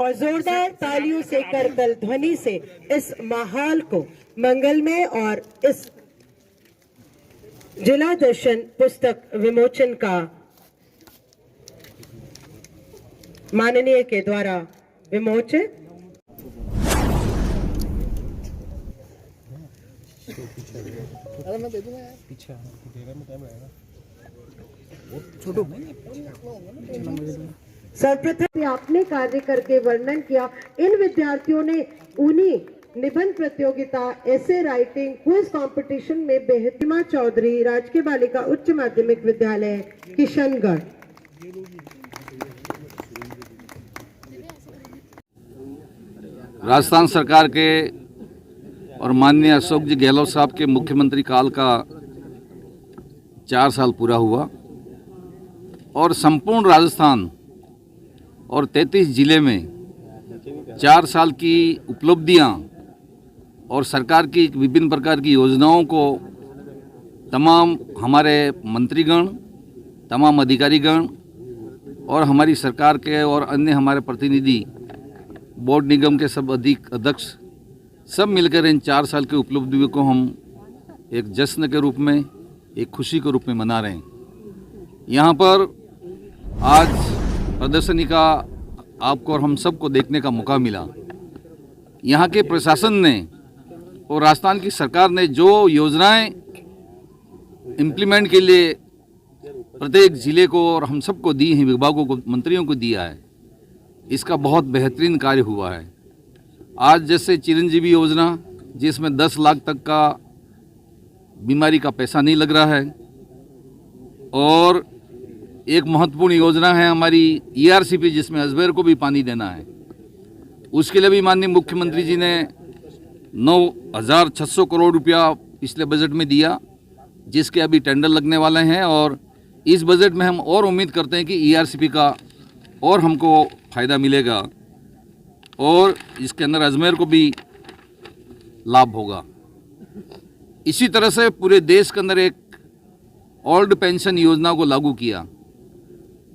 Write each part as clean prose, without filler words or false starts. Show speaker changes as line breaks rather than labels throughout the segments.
और जोरदार तालियों से करतल ध्वनि से इस माहौल को मंगलमय और इस जिला दर्शन पुस्तक विमोचन का माननीय के द्वारा विमोचन। सर्वप्रथम आपने कार्य करके वर्णन किया। इन विद्यार्थियों ने उन्हीं निबंध प्रतियोगिता, ऐसे राइटिंग, क्विज कंपटीशन में बेहतरीमा चौधरी, राजकीय बालिका उच्च माध्यमिक विद्यालय किशनगढ़।
राजस्थान सरकार के और माननीय अशोक जी गहलोत साहब के मुख्यमंत्री काल का 4 साल पूरा हुआ और संपूर्ण राजस्थान और 33 जिले में 4 साल की उपलब्धियां और सरकार की विभिन्न प्रकार की योजनाओं को तमाम हमारे मंत्रीगण, तमाम अधिकारीगण और हमारी सरकार के और अन्य हमारे प्रतिनिधि, बोर्ड निगम के सब अध्यक्ष सब मिलकर इन 4 साल की उपलब्धियों को हम एक जश्न के रूप में, एक खुशी के रूप में मना रहे हैं। यहाँ पर आज प्रदर्शनी का आपको और हम सबको देखने का मौका मिला। यहाँ के प्रशासन ने और राजस्थान की सरकार ने जो योजनाएं इम्प्लीमेंट के लिए प्रत्येक जिले को और हम सबको दी हैं, विभागों को, मंत्रियों को दिया है, इसका बहुत बेहतरीन कार्य हुआ है। आज जैसे चिरंजीवी योजना, जिसमें 10 लाख तक का बीमारी का पैसा नहीं लग रहा है, और एक महत्वपूर्ण योजना है हमारी ERCP, जिसमें अजमेर को भी पानी देना है। उसके लिए भी माननीय मुख्यमंत्री जी ने 9,600 करोड़ रुपया पिछले बजट में दिया, जिसके अभी टेंडर लगने वाले हैं और इस बजट में हम और उम्मीद करते हैं कि ERCP का और हमको फ़ायदा मिलेगा और इसके अंदर अजमेर को भी लाभ होगा। इसी तरह से पूरे देश के अंदर एक ओल्ड पेंशन योजना को लागू किया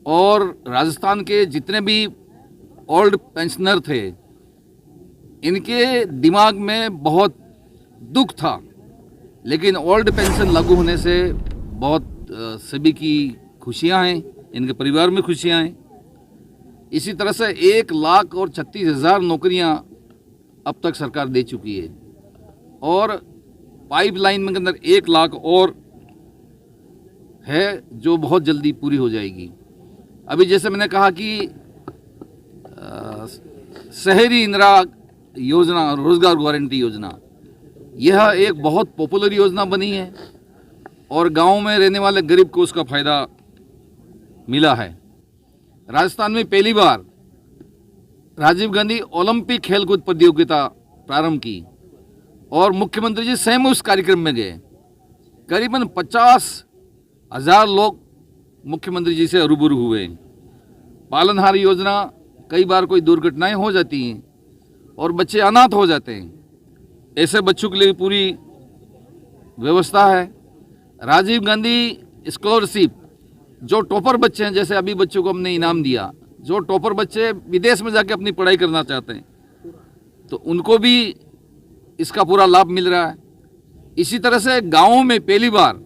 और राजस्थान के जितने भी ओल्ड पेंशनर थे, इनके दिमाग में बहुत दुख था, लेकिन ओल्ड पेंशन लागू होने से बहुत सभी की खुशियां हैं, इनके परिवार में खुशियां हैं। इसी तरह से 1,36,000 नौकरियां अब तक सरकार दे चुकी है और पाइपलाइन में के अंदर 1 लाख और है जो बहुत जल्दी पूरी हो जाएगी। अभी जैसे मैंने कहा कि शहरी इंदिरा योजना, रोजगार गारंटी योजना, यह एक बहुत पॉपुलर योजना बनी है और गांव में रहने वाले गरीब को उसका फ़ायदा मिला है। राजस्थान में पहली बार राजीव गांधी ओलंपिक खेलकूद प्रतियोगिता प्रारंभ की और मुख्यमंत्री जी स्वयं उस कार्यक्रम में गए। करीबन 50,000 लोग मुख्यमंत्री जी से रूबरू हुए। पालनहार योजना, कई बार कोई दुर्घटनाएं हो जाती हैं और बच्चे अनाथ हो जाते हैं, ऐसे बच्चों के लिए पूरी व्यवस्था है। राजीव गांधी स्कॉलरशिप, जो टॉपर बच्चे हैं, जैसे अभी बच्चों को हमने इनाम दिया, जो टॉपर बच्चे विदेश में जाके अपनी पढ़ाई करना चाहते हैं तो उनको भी इसका पूरा लाभ मिल रहा है। इसी तरह से गाँवों में पहली बार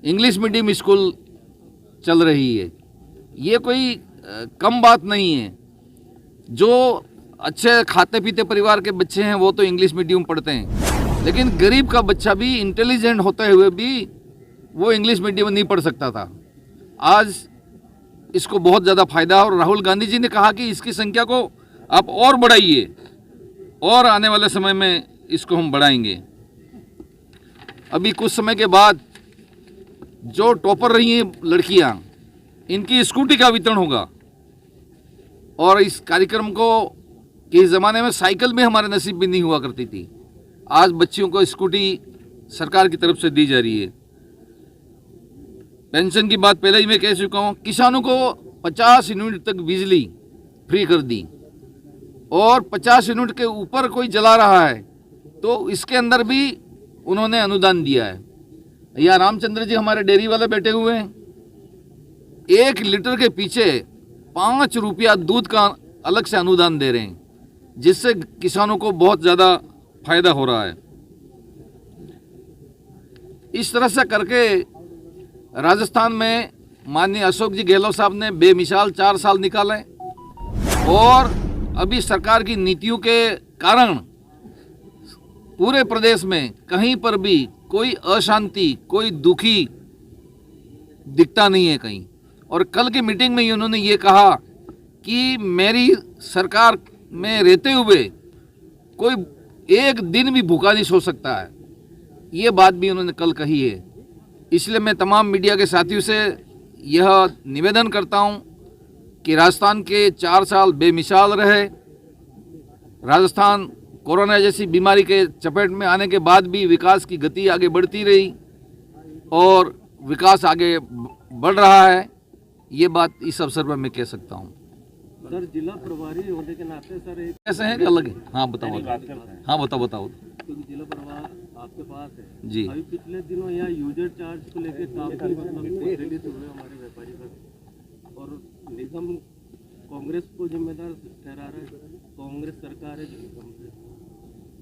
इंग्लिश मीडियम स्कूल चल रही है। ये कोई कम बात नहीं है। जो अच्छे खाते पीते परिवार के बच्चे हैं वो तो इंग्लिश मीडियम पढ़ते हैं, लेकिन गरीब का बच्चा भी इंटेलिजेंट होते हुए भी वो इंग्लिश मीडियम नहीं पढ़ सकता था। आज इसको बहुत ज़्यादा फायदा, और राहुल गांधी जी ने कहा कि इसकी संख्या को आप और बढ़ाइए और आने वाले समय में इसको हम बढ़ाएंगे। अभी कुछ समय के बाद जो टॉपर रही हैं लड़कियां, इनकी स्कूटी का वितरण होगा और इस कार्यक्रम को के ज़माने में साइकिल में हमारे नसीब भी नहीं हुआ करती थी, आज बच्चियों को स्कूटी सरकार की तरफ से दी जा रही है। पेंशन की बात पहले ही मैं कह चुका हूँ। किसानों को 50 यूनिट तक बिजली फ्री कर दी और 50 यूनिट के ऊपर कोई जला रहा है तो इसके अंदर भी उन्होंने अनुदान दिया है। यहाँ रामचंद्र जी हमारे डेयरी वाले बैठे हुए हैं, 1 लीटर के पीछे 5 रुपया दूध का अलग से अनुदान दे रहे हैं, जिससे किसानों को बहुत ज़्यादा फायदा हो रहा है। इस तरह से करके राजस्थान में माननीय अशोक जी गहलोत साहब ने बेमिसाल 4 साल निकाले और अभी सरकार की नीतियों के कारण पूरे प्रदेश में कहीं पर भी कोई अशांति, कोई दुखी दिखता नहीं है कहीं। और कल की मीटिंग में उन्होंने ये कहा कि मेरी सरकार में रहते हुए कोई एक दिन भी भूखा नहीं सो सकता है। ये बात भी उन्होंने कल कही है। इसलिए मैं तमाम मीडिया के साथियों से यह निवेदन करता हूं कि राजस्थान के 4 साल बेमिसाल रहे। राजस्थान कोरोना जैसी बीमारी के चपेट में आने के बाद भी विकास की गति आगे बढ़ती रही और विकास आगे बढ़ रहा है। ये बात इस अवसर पर मैं कह सकता हूँ।
सर, जिला प्रभारी होने के नाते सर एक
कैसे हैं कि अलग है? हाँ बताओ। हाँ बताओ।
क्योंकि जिला प्रभार आपके पास है
जी।
अभी पिछले दिनों यहाँ यूजर चार्ज को लेकर काफी रिलीज हुए हमारे व्यापारी का, और निगम कांग्रेस को जिम्मेदार ठहरा रहा है, कांग्रेस सरकार है निगम से।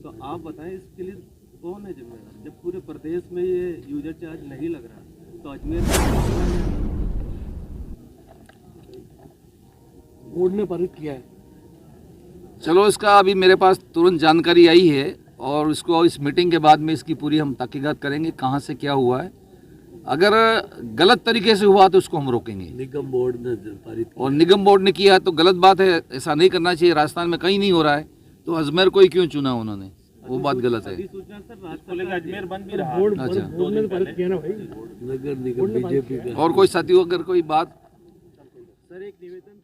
तो आप बताएं इसके लिए कौन है जिम्मेदार? जब पूरे प्रदेश में ये यूजर चार्ज नहीं लग रहा तो अजमेर बोर्ड ने पारित किया है।
चलो, इसका अभी मेरे पास तुरंत जानकारी आई है और इसको इस मीटिंग के बाद में इसकी पूरी हम तहकीकात करेंगे कहाँ से क्या हुआ है। अगर गलत तरीके से हुआ तो उसको हम रोकेंगे।
निगम बोर्ड ने पारित किया
और निगम बोर्ड ने किया तो गलत बात है, ऐसा नहीं करना चाहिए। राजस्थान में कहीं नहीं हो रहा है तो अजमेर को ही क्यों चुना उन्होंने, वो बात गलत है।
सूचना सर अजमेर बंद भी रहा।
अच्छा,
बोर्ड ने पारित किया ना भाई, नगर निगम बीजेपी का।
और कोई साथियों अगर कोई बात
सर एक निवेदन